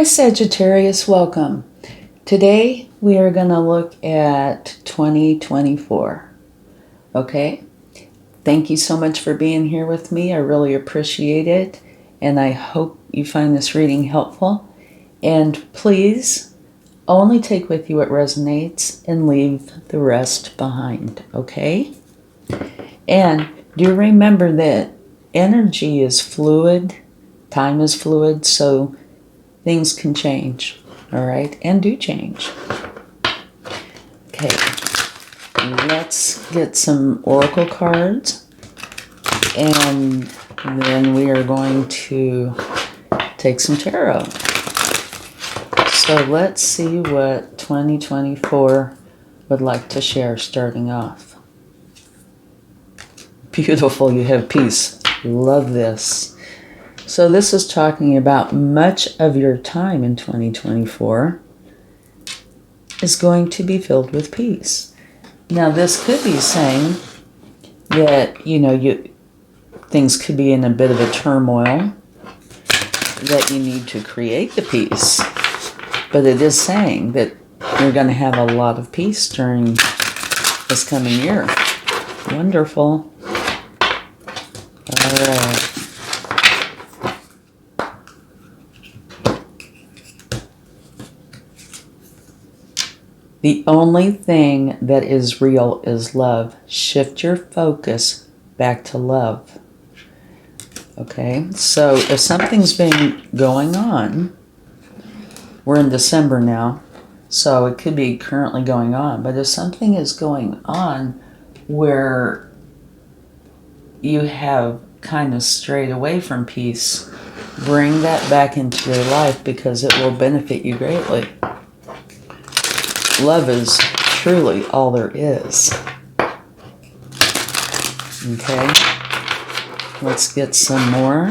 Hi Sagittarius, welcome. Today we are going to look at 2024. Okay? Thank you so much for being here with me. I really appreciate it, and I hope you find this reading helpful. And please only take with you what resonates and leave the rest behind, okay? And do remember that energy is fluid, time is fluid, so things can change, all right? And do change. Okay, let's get some oracle cards, and then we are going to take some tarot. So let's see what 2024 would like to share starting off. Beautiful, you have peace. Love this. So this is talking about much of your time in 2024 is going to be filled with peace. Now this could be saying that, things could be in a bit of a turmoil, that you need to create the peace. But it is saying that you're going to have a lot of peace during this coming year. Wonderful. All right. The only thing that is real is love. Shift your focus back to love. Okay, so if something's been going on, we're in December now, so it could be currently going on, but if something is going on where you have kind of strayed away from peace, bring that back into your life because it will benefit you greatly. Love is truly all there is. Okay, let's get some more.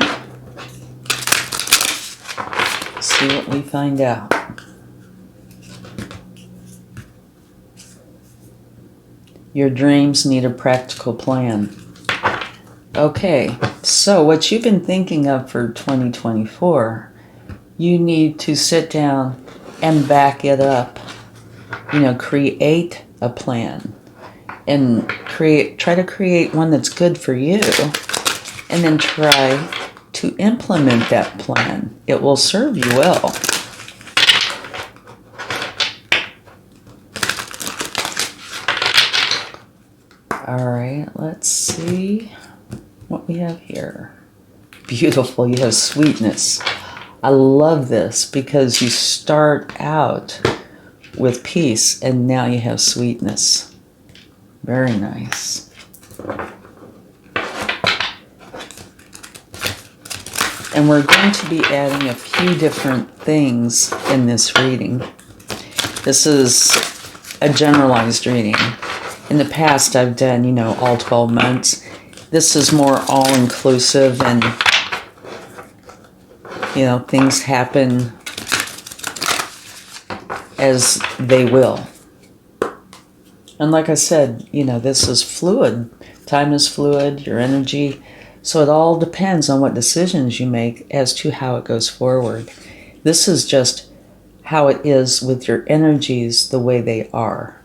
See what we find out. Your dreams need a practical plan. Okay, so what you've been thinking of for 2024, you need to sit down and back it up. Create a plan and try to create one that's good for you, and then try to implement that plan. It will serve you well. All right, let's see what we have here. Beautiful, you have sweetness. I love this because you start out with peace and now you have sweetness. Very nice. And we're going to be adding a few different things in this reading. This is a generalized reading. In the past, I've done, all 12 months. This is more all-inclusive, and, things happen as they will. And like I said, this is fluid. Time is fluid, your energy. So it all depends on what decisions you make as to how it goes forward. This is just how it is with your energies, the way they are.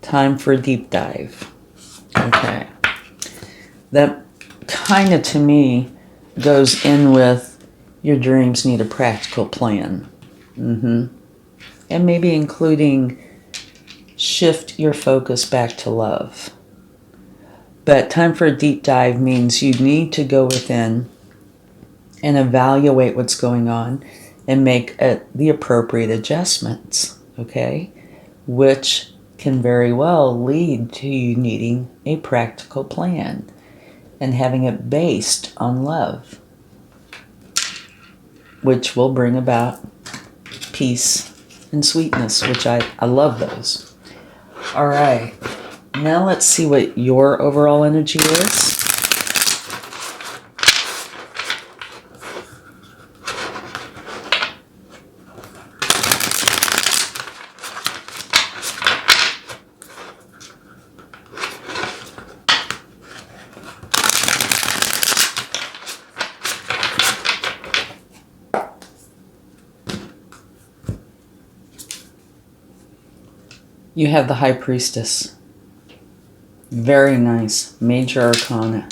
Time for a deep dive. Okay. That kind of, to me, goes in with your dreams need a practical plan. And maybe including shift your focus back to love. But time for a deep dive means you need to go within and evaluate what's going on and make the appropriate adjustments, okay? Which can very well lead to you needing a practical plan and having it based on love, which will bring about peace and sweetness, which I love those. All right, now let's see what your overall energy is. You have the High Priestess. Very nice. Major Arcana.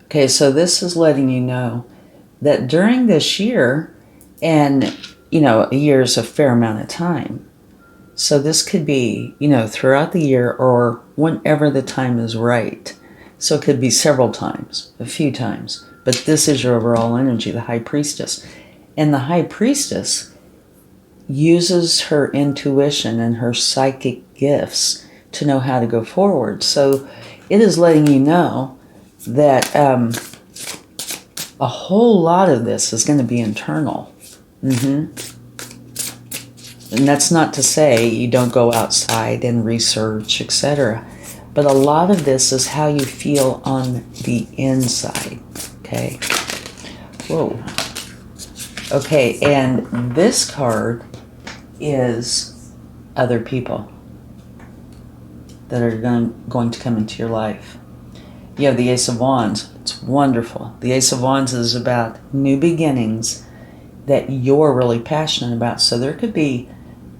Okay, so this is letting you know that during this year, and, you know, a year is a fair amount of time. So this could be, you know, throughout the year or whenever the time is right. So it could be several times, a few times. But this is your overall energy, the High Priestess. And the High Priestess uses her intuition and her psychic gifts to know how to go forward. So it is letting you know that a whole lot of this is going to be internal. And that's not to say you don't go outside and research, etc. But a lot of this is how you feel on the inside. Okay. Whoa. Okay, and this card is other people that are going to come into your life. You have the Ace of Wands. It's wonderful. The Ace of Wands is about new beginnings that you're really passionate about. So there could be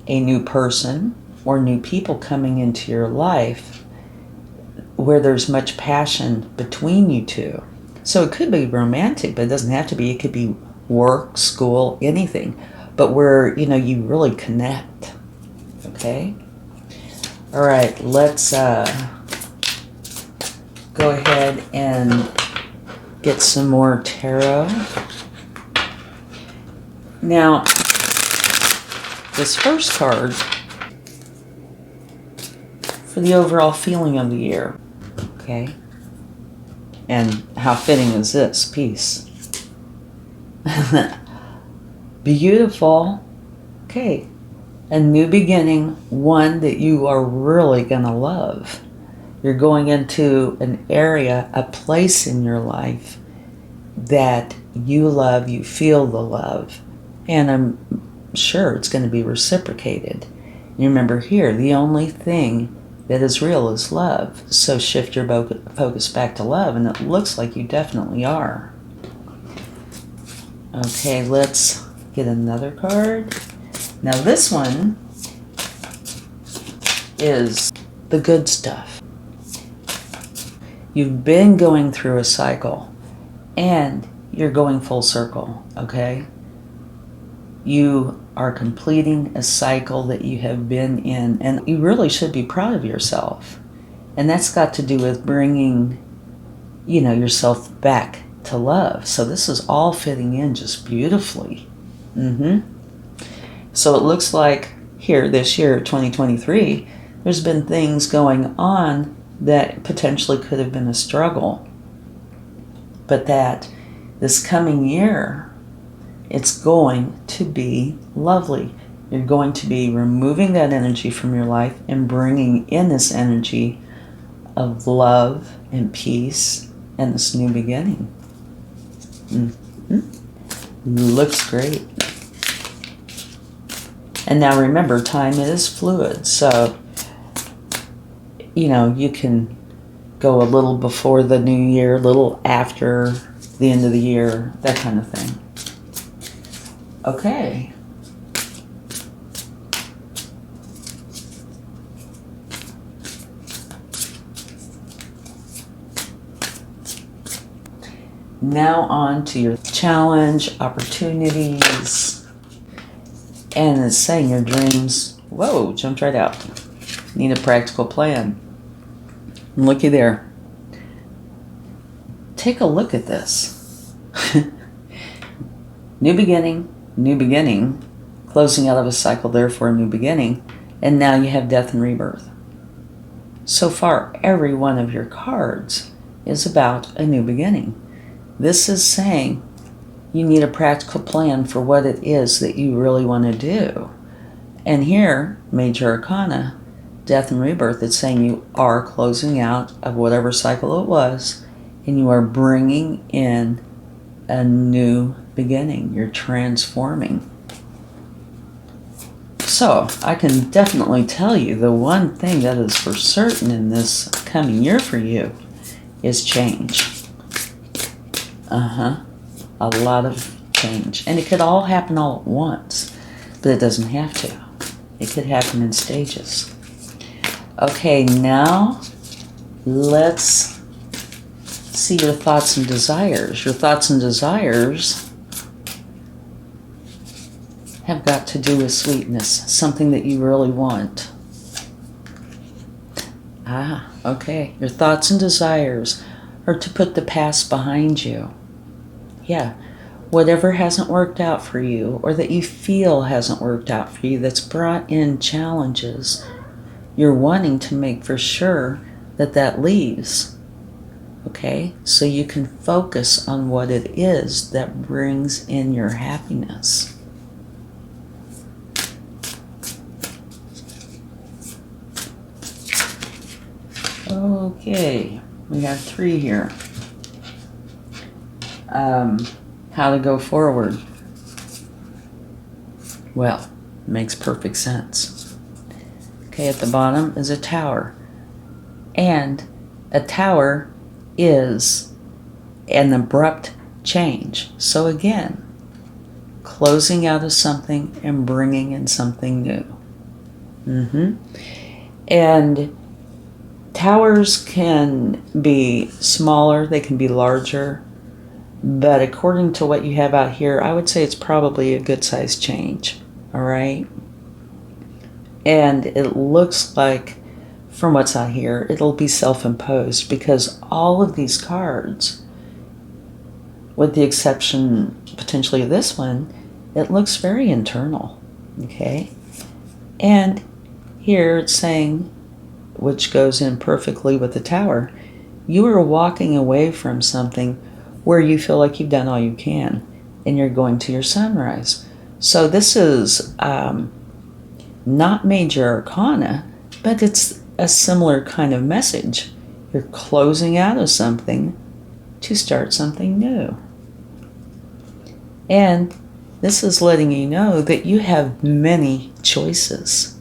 a new person or new people coming into your life where there's much passion between you two. So it could be romantic, but it doesn't have to be. It could be work, school, anything. But where, you know, you really connect. Okay? All right, let's go ahead and get some more tarot. Now, this first card for the overall feeling of the year. Okay? And how fitting is this? Peace. Beautiful. Okay. A new beginning, one that you are really going to love. You're going into an area, a place in your life that you love, you feel the love. And I'm sure it's going to be reciprocated. You remember here, the only thing that is real is love. So shift your focus back to love, and it looks like you definitely are. Okay, let's get another card. Now this one is the good stuff. You've been going through a cycle, and you're going full circle, okay? You are completing a cycle that you have been in, and you really should be proud of yourself. And that's got to do with bringing, you know, yourself back to love. So this is all fitting in just beautifully. So it looks like here this year, 2023, there's been things going on that potentially could have been a struggle. But that this coming year, it's going to be lovely. You're going to be removing that energy from your life and bringing in this energy of love and peace and this new beginning. Looks great. And now remember, time is fluid. So, you know, you can go a little before the new year, a little after the end of the year, that kind of thing. Okay. Now on to your challenge, opportunities, and it's saying your dreams. Whoa, jumped right out. Need a practical plan. Looky there. Take a look at this. New beginning, closing out of a cycle, therefore a new beginning, and now you have death and rebirth. So far, every one of your cards is about a new beginning. This is saying you need a practical plan for what it is that you really want to do. And here, Major Arcana, death and rebirth, it's saying you are closing out of whatever cycle it was, and you are bringing in a new beginning. You're transforming. So I can definitely tell you the one thing that is for certain in this coming year for you is change. A lot of change. And it could all happen all at once, but it doesn't have to. It could happen in stages. Okay, now let's see your thoughts and desires. Your thoughts and desires have got to do with sweetness, something that you really want. Ah, okay. Your thoughts and desires are to put the past behind you. Yeah. Whatever hasn't worked out for you, or that you feel hasn't worked out for you, that's brought in challenges, you're wanting to make for sure that that leaves. Okay? So you can focus on what it is that brings in your happiness. Okay, we have 3 here. How to go forward. Well, makes perfect sense. Okay, at the bottom is a tower. And a tower is an abrupt change. So again, closing out of something and bringing in something new. And towers can be smaller, they can be larger, but according to what you have out here, I would say it's probably a good size change, all right? And it looks like, from what's out here, it'll be self-imposed, because all of these cards, with the exception potentially of this one, it looks very internal, okay? And here it's saying, which goes in perfectly with the tower, you are walking away from something where you feel like you've done all you can, and you're going to your sunrise. So this is not major arcana, but it's a similar kind of message. You're closing out of something to start something new. And this is letting you know that you have many choices.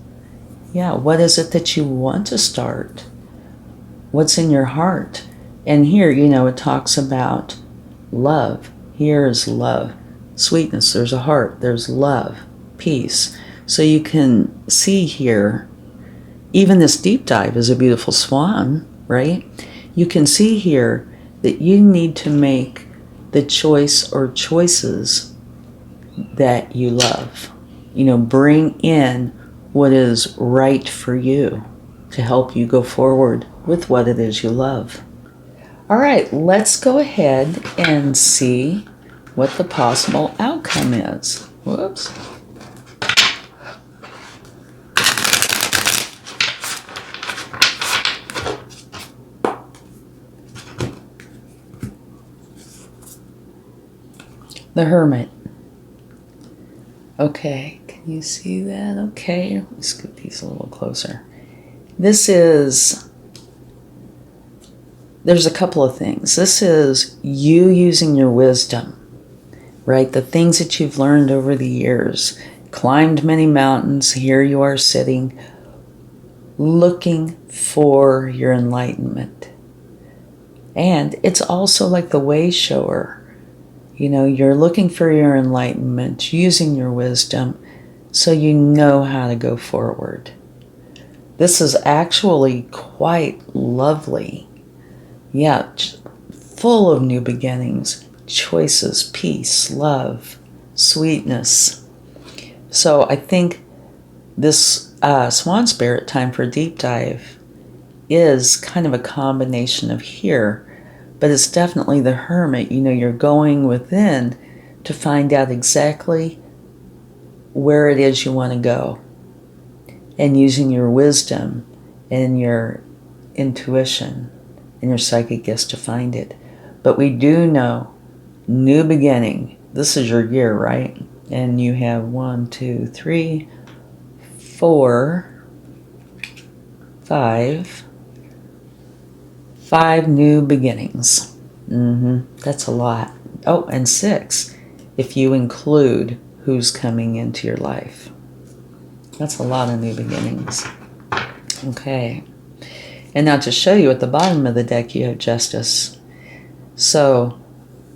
Yeah, what is it that you want to start? What's in your heart? And here, it talks about love. Here is love. Sweetness, there's a heart, there's love, peace. So you can see here, even this deep dive is a beautiful swan, right? You can see here that you need to make the choice or choices that you love. Bring in what is right for you to help you go forward with what it is you love. All right, let's go ahead and see what the possible outcome is. Whoops. The Hermit. Okay, can you see that? Okay, let me scoot these a little closer. There's a couple of things. This is you using your wisdom, right? The things that you've learned over the years. Climbed many mountains. Here you are sitting, looking for your enlightenment. And it's also like the way shower. You're looking for your enlightenment, using your wisdom, so you know how to go forward. This is actually quite lovely. Yeah, full of new beginnings, choices, peace, love, sweetness. So I think this Swan Spirit time for a deep dive is kind of a combination of here, but it's definitely the Hermit. You're going within to find out exactly where it is you want to go, and using your wisdom and your intuition and your psychic gifts to find it. But we do know, new beginning. This is your year, right? And you have 1, 2, 3, 4, 5 new beginnings. That's a lot. Oh, and 6 if you include who's coming into your life. That's a lot of new beginnings. Okay. And now to show you, at the bottom of the deck you have Justice. So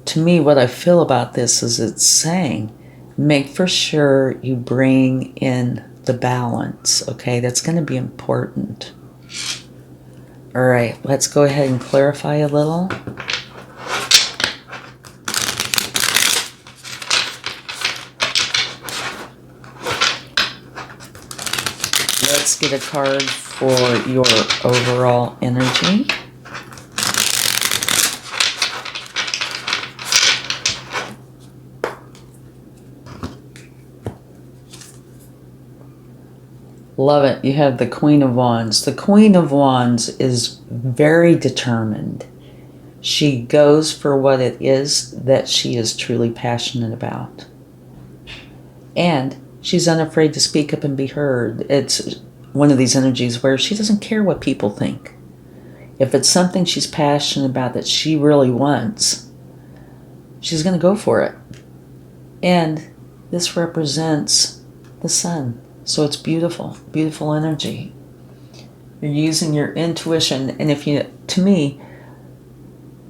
to me, what I feel about this is it's saying, make for sure you bring in the balance, okay? That's going to be important. All right, let's go ahead and clarify a little. Let's get a card for your overall energy. Love it. You have the Queen of Wands. The Queen of Wands is very determined. She goes for what it is that she is truly passionate about. And she's unafraid to speak up and be heard. It's one of these energies where she doesn't care what people think. If it's something she's passionate about that she really wants, she's going to go for it. And this represents the sun. So it's beautiful, beautiful energy. You're using your intuition. And to me,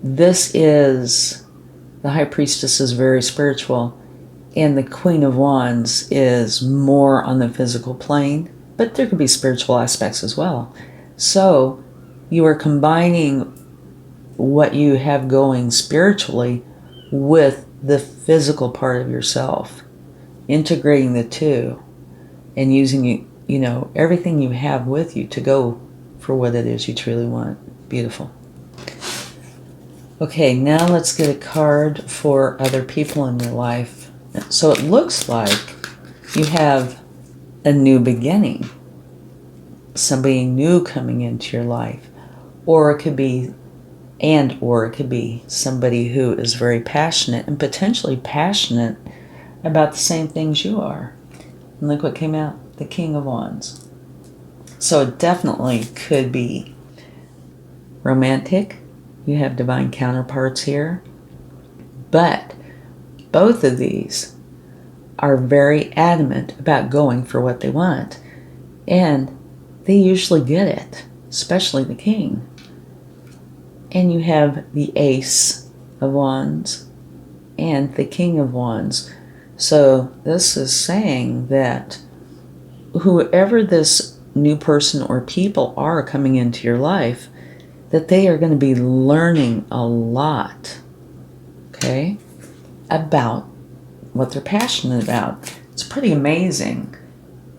this is, the High Priestess is very spiritual. And the Queen of Wands is more on the physical plane. But there could be spiritual aspects as well. So you are combining what you have going spiritually with the physical part of yourself. Integrating the two. And using, everything you have with you to go for what it is you truly want. Beautiful. Okay, now let's get a card for other people in your life. So it looks like you have a new beginning. Somebody new coming into your life. Or it could be somebody who is very passionate and potentially passionate about the same things you are. And look what came out, the King of Wands. So it definitely could be romantic. You have divine counterparts here. But both of these are very adamant about going for what they want. And they usually get it, especially the King. And you have the Ace of Wands and the King of Wands. So this is saying that whoever this new person or people are coming into your life, that they are going to be learning a lot, okay, about what they're passionate about. It's pretty amazing.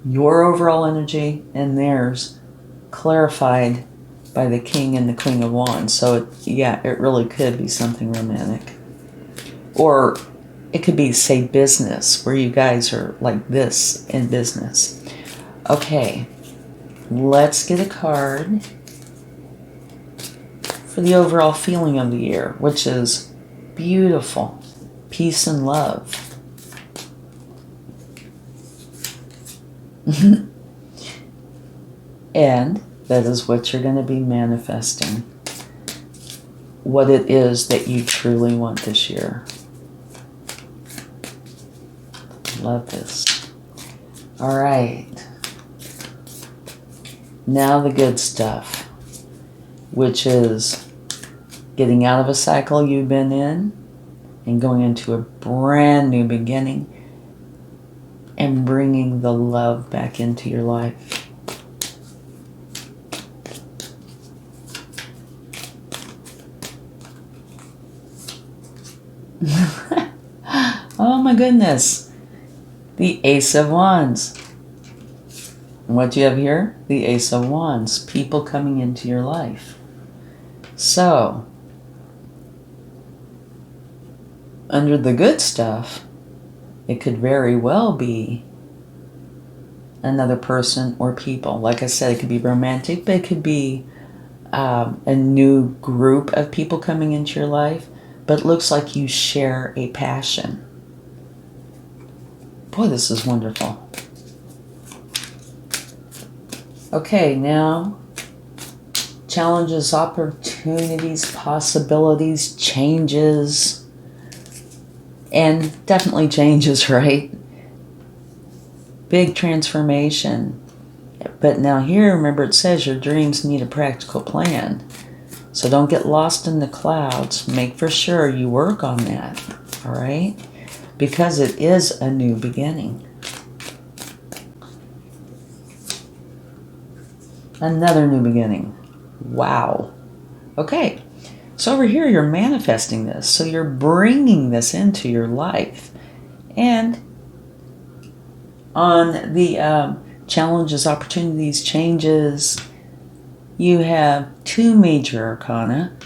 Your overall energy and theirs clarified by the King and the Queen of Wands. So it really could be something romantic. Or it could be, say, business, where you guys are like this in business. Okay, let's get a card for the overall feeling of the year, which is beautiful, peace and love. And that is what you're going to be manifesting. What it is that you truly want this year. Love this. All right. Now the good stuff, which is getting out of a cycle you've been in and going into a brand new beginning and bringing the love back into your life. Oh my goodness. The Ace of Wands. And what do you have here? The Ace of Wands. People coming into your life. So, under the good stuff, it could very well be another person or people. Like I said, it could be romantic, but it could be a new group of people coming into your life. But it looks like you share a passion. Boy, this is wonderful. Okay, now challenges, opportunities, possibilities, changes, and definitely changes, right? Big transformation. But now here, remember, it says your dreams need a practical plan. So don't get lost in the clouds. Make for sure you work on that, all right? Because it is a new beginning. Another new beginning. Wow. Okay. So over here, you're manifesting this. So you're bringing this into your life. And on the challenges, opportunities, changes, you have two major arcana,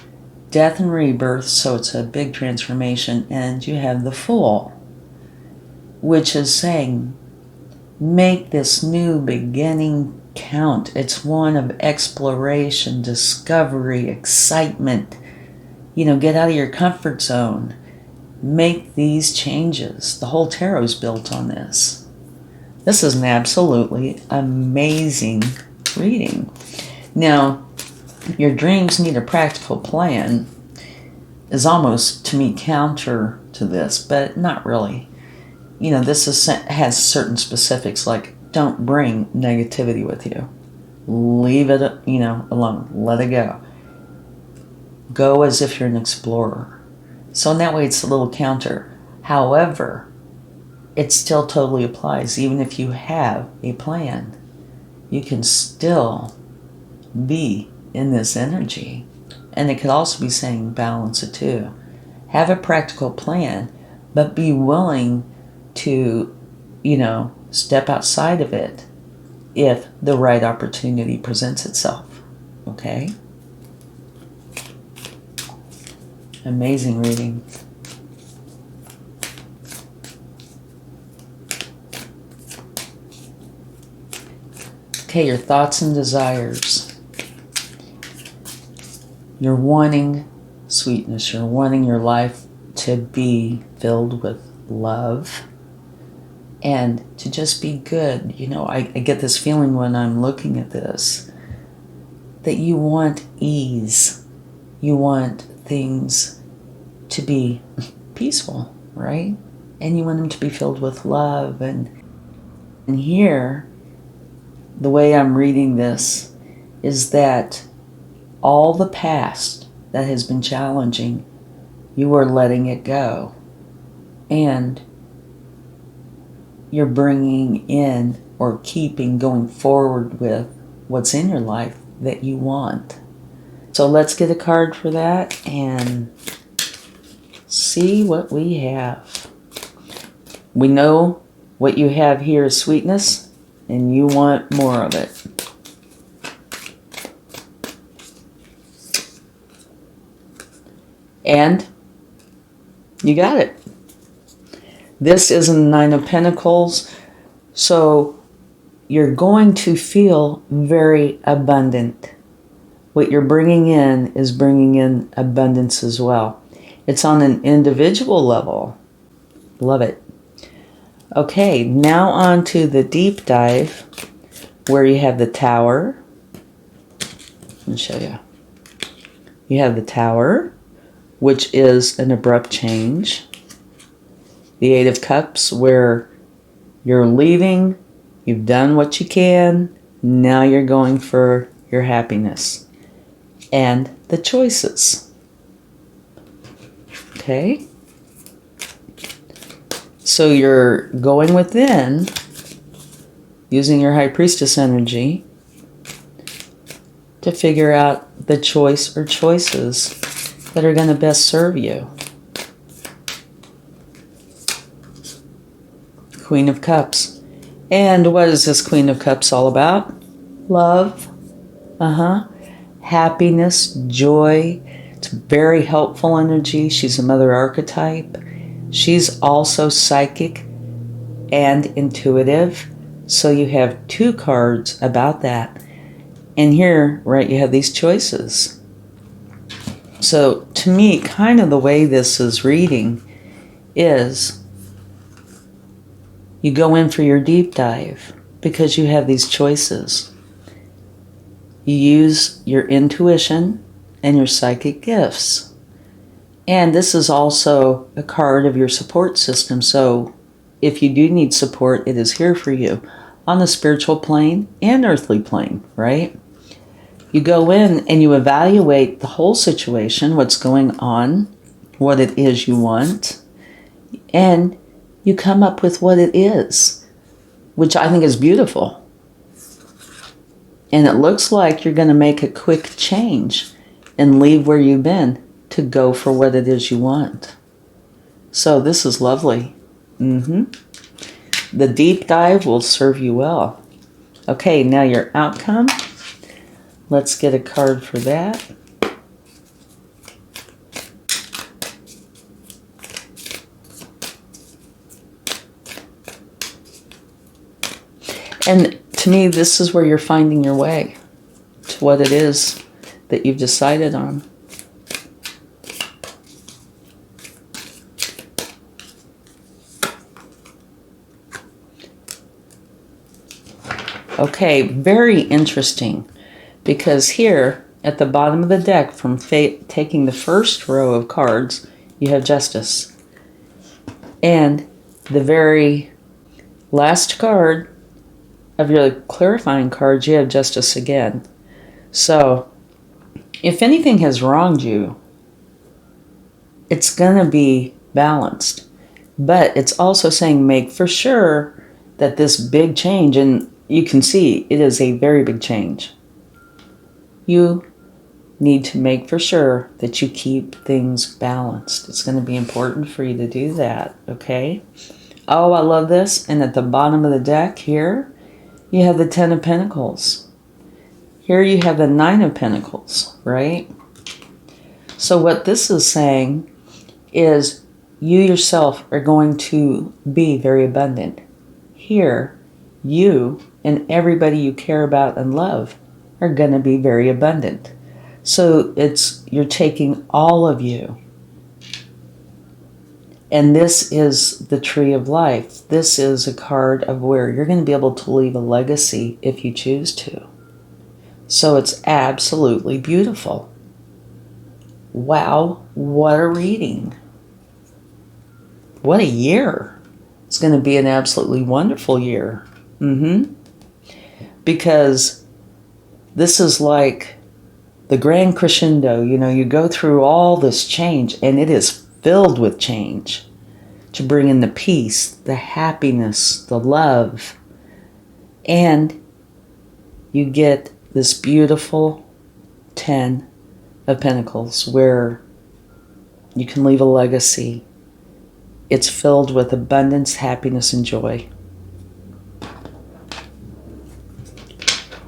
death and rebirth. So it's a big transformation. And you have the Fool, which is saying, make this new beginning count. It's one of exploration, discovery, excitement. Get out of your comfort zone. Make these changes. The whole tarot is built on this. This is an absolutely amazing reading. Now, your dreams need a practical plan is almost, to me, counter to this, but not really. This has certain specifics, like don't bring negativity with you. Leave it, alone. Let it go. Go as if you're an explorer. So in that way, it's a little counter. However, it still totally applies. Even if you have a plan, you can still be in this energy. And it could also be saying balance it too. Have a practical plan, but be willing to, step outside of it if the right opportunity presents itself. Okay? Amazing reading. Okay, your thoughts and desires. You're wanting sweetness. You're wanting your life to be filled with love and to just be good. I get this feeling when I'm looking at this that you want ease. You want things to be peaceful, right? And you want them to be filled with love. And here, the way I'm reading this is that all the past that has been challenging, you are letting it go. And you're bringing in or going forward with what's in your life that you want. So let's get a card for that and see what we have. We know what you have here is sweetness, and you want more of it. And you got it. This is a Nine of Pentacles, so you're going to feel very abundant. What you're bringing in is bringing in abundance as well. It's on an individual level. Love it. Okay, now on to the deep dive where you have the Tower. Let me show you. You have the Tower, which is an abrupt change. The Eight of Cups, where you're leaving, you've done what you can, now you're going for your happiness. And the choices. Okay? So you're going within, using your High Priestess energy to figure out the choice or choices that are going to best serve you. Queen of Cups. And what is this Queen of Cups all about? Love. Happiness, joy. It's very helpful energy. She's a mother archetype. She's also psychic and intuitive. So you have two cards about that. And here, right, you have these choices. So to me, kind of the way this is reading is you go in for your deep dive because you have these choices. You use your intuition and your psychic gifts. And this is also a card of your support system. So if you do need support, it is here for you on the spiritual plane and earthly plane, right? You go in and you evaluate the whole situation, what's going on, what it is you want, and you come up with what it is, which I think is beautiful. And it looks like you're going to make a quick change and leave where you've been to go for what it is you want. So this is lovely. The deep dive will serve you well. Okay, now your outcome. Let's get a card for that. And to me, this is where you're finding your way to what it is that you've decided on. Okay, very interesting, because here at the bottom of the deck, from taking the first row of cards, you have Justice. And the very last card of your clarifying cards, you have Justice again. So if anything has wronged you, it's going to be balanced. But it's also saying make for sure that this big change, and you can see it is a very big change. You need to make for sure that you keep things balanced. It's going to be important for you to do that, okay? Oh, I love this. And at the bottom of the deck here, you have the 10 of Pentacles. Here you have the 9 of Pentacles, right? So what this is saying is you yourself are going to be very abundant. Here, you and everybody you care about and love are going to be very abundant. So you're taking all of you. And this is the Tree of Life. This is a card of where you're going to be able to leave a legacy if you choose to. So it's absolutely beautiful. Wow, what a reading. What a year. It's going to be an absolutely wonderful year. Because this is like the grand crescendo. You know, you go through all this change, and it is filled with change to bring in the peace, the happiness, the love. And you get this beautiful 10 of Pentacles where you can leave a legacy. It's filled with abundance, happiness, and joy.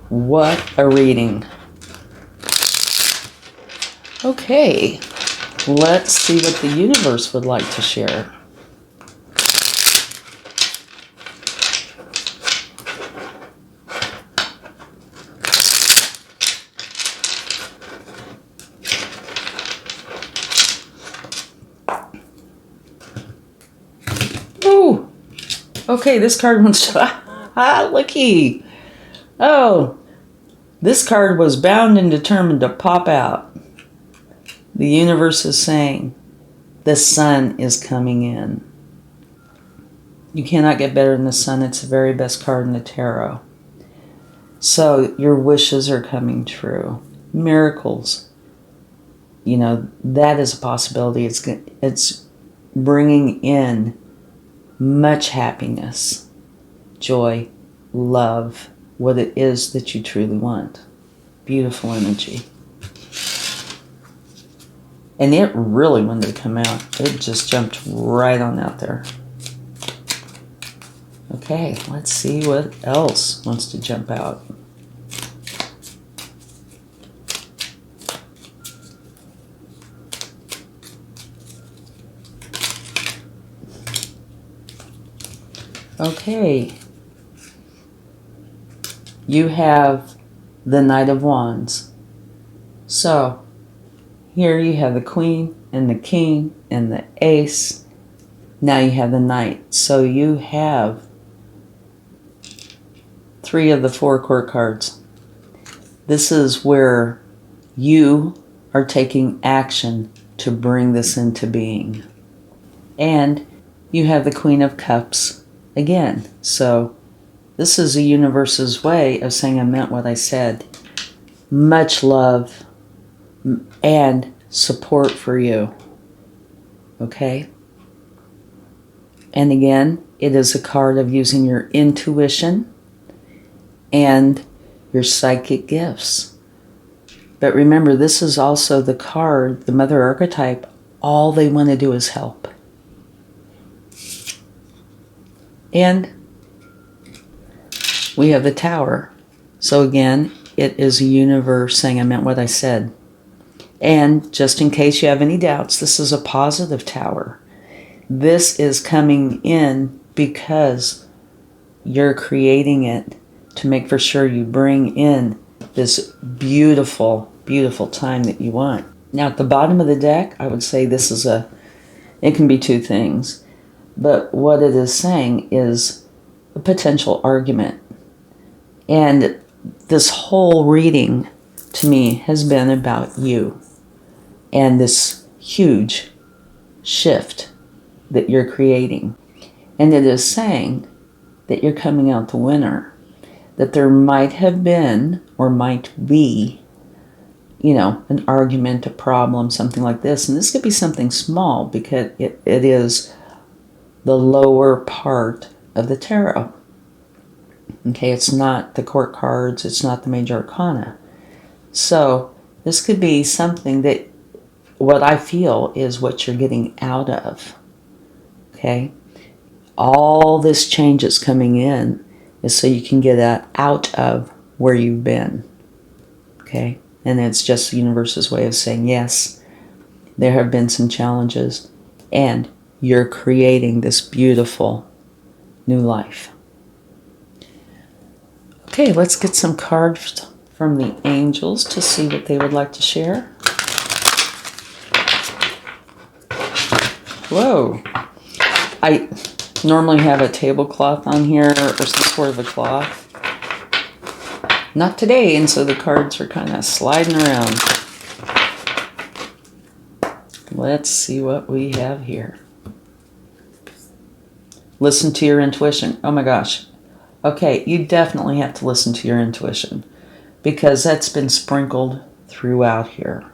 What a reading. Okay, let's see what the universe would like to share. Ooh, okay, this card wants to, looky. Oh, this card was bound and determined to pop out. The universe is saying the sun is coming in. You cannot get better than the sun. It's the very best card in the tarot. So your wishes are coming true. Miracles. You know, that is a possibility. It's bringing in much happiness, joy, love, what it is that you truly want. Beautiful energy. And it really wanted to come out. It just jumped right on out there. Okay, let's see what else wants to jump out. Okay. You have the Knight of Wands. So, here you have the Queen and the King and the Ace. Now you have the Knight. So you have 3 of the 4 court cards. This is where you are taking action to bring this into being. And you have the Queen of Cups again. So this is the universe's way of saying I meant what I said. Much love and support for you. Okay? And again, it is a card of using your intuition and your psychic gifts. But remember, this is also the card, the Mother archetype. All they want to do is help. And we have the Tower. So again, it is a universe saying I meant what I said. And just in case you have any doubts, this is a positive Tower. This is coming in because you're creating it to make for sure you bring in this beautiful, beautiful time that you want. Now at the bottom of the deck, I would say this is it can be two things. But what it is saying is a potential argument. And this whole reading to me has been about you and this huge shift that you're creating. And it is saying that you're coming out the winner, that there might have been or might be, an argument, a problem, something like this. And this could be something small because it is the lower part of the tarot. Okay, it's not the court cards, it's not the major arcana. So this could be something that what I feel is what you're getting out of. Okay? All this change that's coming in is so you can get out of where you've been. Okay? And it's just the universe's way of saying, yes, there have been some challenges, and you're creating this beautiful new life. Okay, let's get some cards from the angels to see what they would like to share. Whoa. I normally have a tablecloth on here or some sort of a cloth. Not today, and so the cards are kind of sliding around. Let's see what we have here. Listen to your intuition. Oh my gosh. Okay, you definitely have to listen to your intuition because that's been sprinkled throughout here.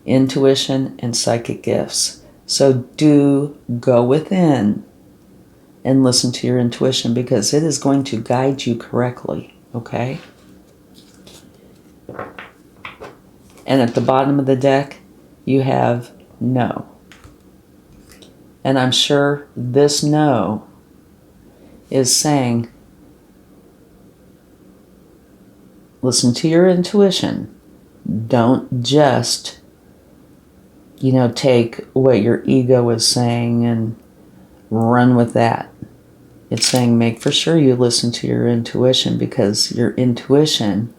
Intuition and psychic gifts. So do go within and listen to your intuition because it is going to guide you correctly, okay? And at the bottom of the deck, you have no. And I'm sure this no is saying, listen to your intuition. Don't just, take what your ego is saying and run with that. It's saying make for sure you listen to your intuition because your intuition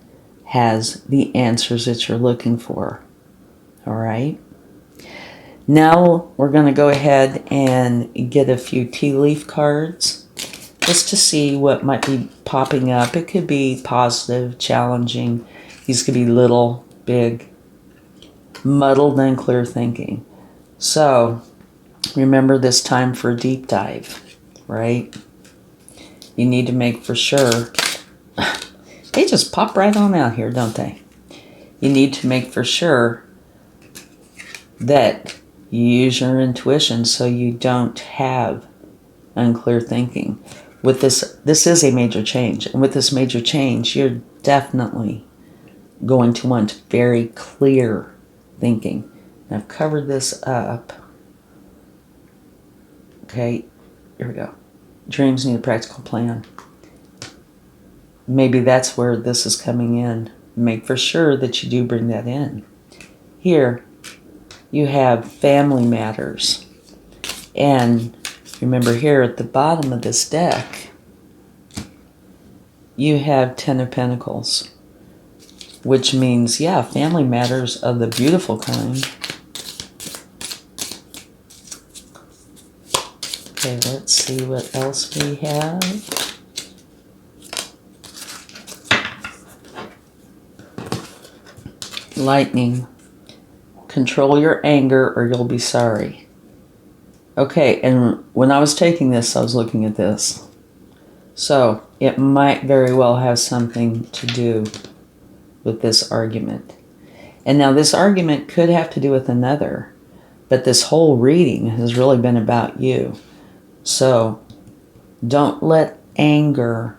has the answers that you're looking for. All right? Now we're going to go ahead and get a few tea leaf cards just to see what might be popping up. It could be positive, challenging. These could be little, big, muddled, and clear thinking. So remember this time for a deep dive, right? You need to make for sure. They just pop right on out here, don't they? You need to make for sure that you use your intuition so you don't have unclear thinking. With this is a major change. And with this major change, you're definitely going to want very clear thinking. And I've covered this up. Okay, here we go. Dreams need a practical plan. Maybe that's where this is coming in. Make for sure that you do bring that in. Here, you have family matters. And remember here at the bottom of this deck, you have Ten of Pentacles, which means, yeah, family matters of the beautiful kind. Okay, let's see what else we have. Lightning. Control your anger or you'll be sorry. Okay, and when I was taking this, I was looking at this. So it might very well have something to do with this argument. And now this argument could have to do with another, but this whole reading has really been about you. So don't let anger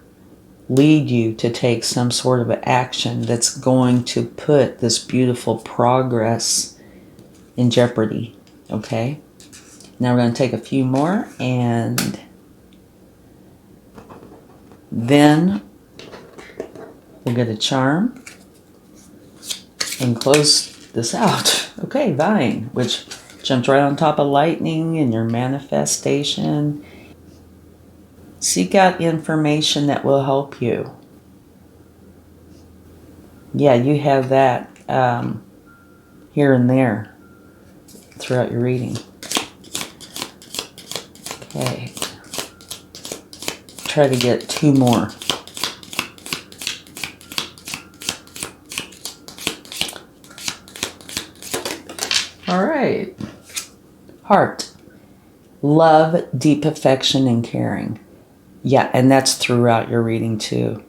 lead you to take some sort of action that's going to put this beautiful progress in jeopardy. Okay? Now we're going to take a few more, and then we'll get a charm and close this out. Okay, Vine, which jumped right on top of lightning in your manifestation. Seek out information that will help you. Yeah, you have that here and there throughout your reading. Okay. Try to get 2 more. All right. Heart. Love, deep affection, and caring. Yeah, and that's throughout your reading too.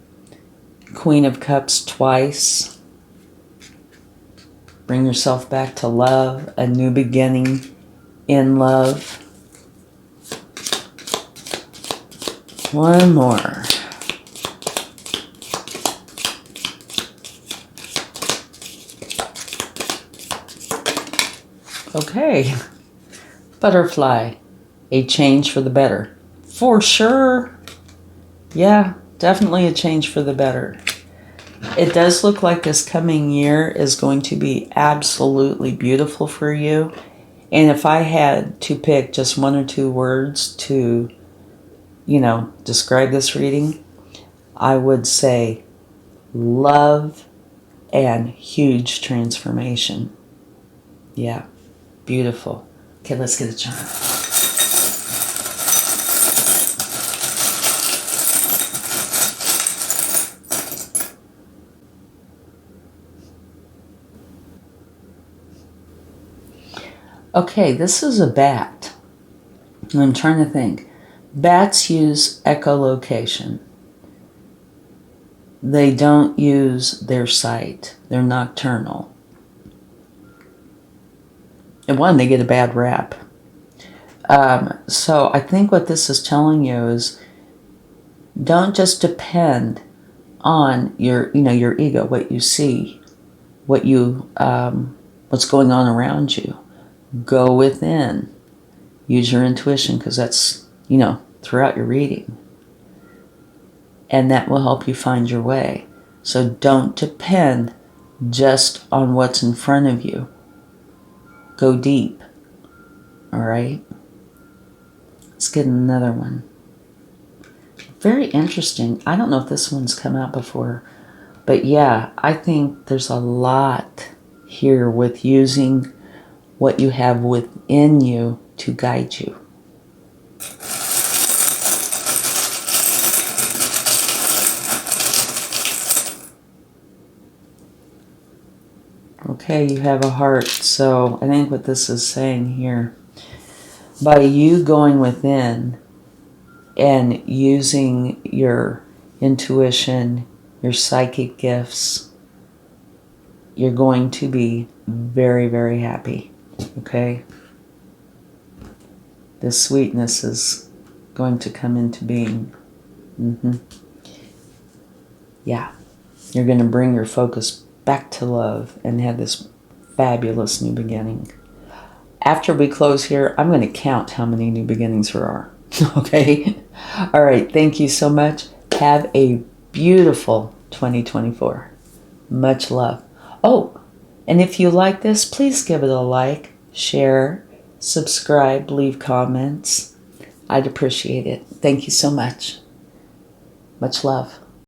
Queen of Cups twice. Bring yourself back to love, a new beginning in love. One more. Okay. Butterfly. A change for the better. For sure. Yeah, definitely a change for the better. It does look like this coming year is going to be absolutely beautiful for you. And if I had to pick just 1 or 2 words to, describe this reading, I would say love and huge transformation. Yeah, beautiful. Okay, let's get a charm. Okay, this is a bat. I'm trying to think. Bats use echolocation. They don't use their sight. They're nocturnal. And one, they get a bad rap. So I think what this is telling you is don't just depend on your ego, what you see, what's going on around you. Go within. Use your intuition, because that's, throughout your reading. And that will help you find your way. So don't depend just on what's in front of you. Go deep. All right? Let's get another one. Very interesting. I don't know if this one's come out before. But yeah, I think there's a lot here with using what you have within you to guide you. Okay, you have a heart. So I think what this is saying here, by you going within and using your intuition, your psychic gifts, you're going to be very, very happy. Okay? This sweetness is going to come into being. Yeah. You're going to bring your focus back to love and have this fabulous new beginning. After we close here, I'm going to count how many new beginnings there are. Okay? All right. Thank you so much. Have a beautiful 2024. Much love. Oh, and if you like this, please give it a like, share, subscribe, leave comments. I'd appreciate it. Thank you so much. Much love.